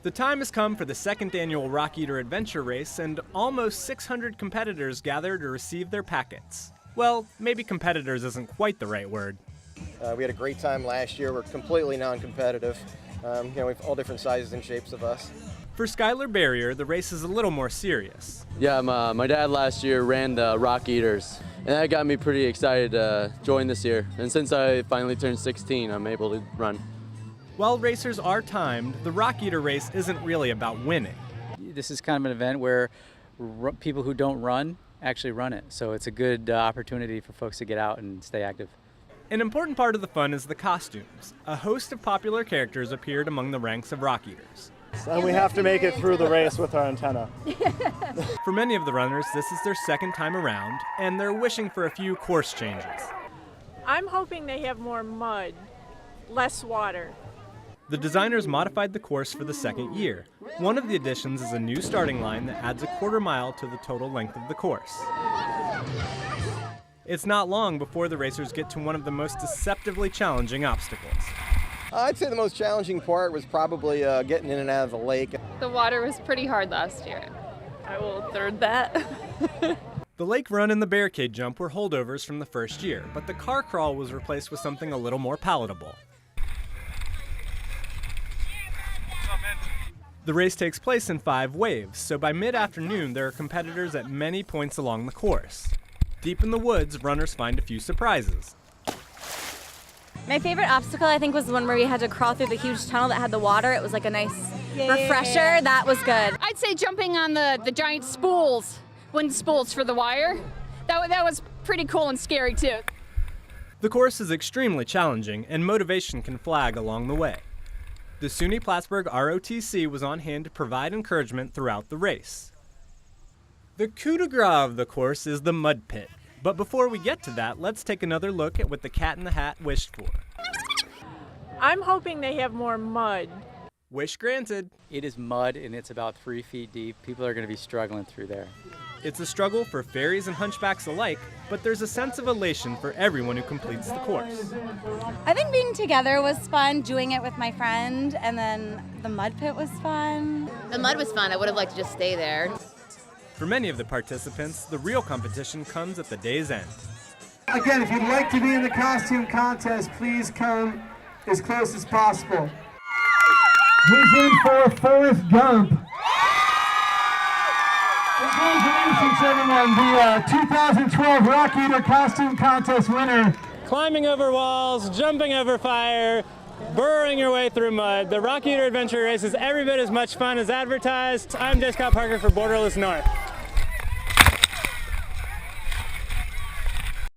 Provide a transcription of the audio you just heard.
The time has come for the second annual Rockeater Adventure Race, and almost 600 competitors gather to receive their packets. Well, maybe competitors isn't quite the right word. We had a great time last year. We're completely non-competitive. We have all different sizes and shapes of us. For Skylar Barrier, the race is a little more serious. Yeah, my dad last year ran the Rockeaters, and that got me pretty excited to join this year. And since I finally turned 16, I'm able to run. While racers are timed, the Rockeater race isn't really about winning. This is kind of an event where people who don't run actually run it, so it's a good opportunity for folks to get out and stay active. An important part of the fun is the costumes. A host of popular characters appeared among the ranks of Rockeaters. And we have to make it through the race with our antenna. For many of the runners, this is their second time around, and they're wishing for a few course changes. I'm hoping they have more mud, less water. The designers modified the course for the second year. One of the additions is a new starting line that adds a quarter mile to the total length of the course. It's not long before the racers get to one of the most deceptively challenging obstacles. I'd say the most challenging part was probably getting in and out of the lake. The water was pretty hard last year. I will third that. The lake run and the barricade jump were holdovers from the first year, but the car crawl was replaced with something a little more palatable. The race takes place in 5 waves, so by mid-afternoon there are competitors at many points along the course. Deep in the woods, runners find a few surprises. My favorite obstacle, I think, was the one where we had to crawl through the huge tunnel that had the water. It was like a nice refresher. That was good. I'd say jumping on the giant spools, wooden spools for the wire. That was pretty cool and scary too. The course is extremely challenging, and motivation can flag along the way. The SUNY Plattsburgh ROTC was on hand to provide encouragement throughout the race. The coup de grace of the course is the mud pit. But before we get to that, let's take another look at what the Cat in the Hat wished for. I'm hoping they have more mud. Wish granted. It is mud and it's about 3 feet deep. People are going to be struggling through there. It's a struggle for fairies and hunchbacks alike, but there's a sense of elation for everyone who completes the course. I think being together was fun, doing it with my friend, and then the mud pit was fun. The mud was fun. I would have liked to just stay there. For many of the participants, the real competition comes at the day's end. Again, if you'd like to be in the costume contest, please come as close as possible. Who's in for Forrest Gump? Congratulations, everyone, the 2012 Rockeater Costume Contest winner. Climbing over walls, jumping over fire, burrowing your way through mud, the Rockeater Adventure Race is every bit as much fun as advertised. I'm Descott Parker for Borderless North.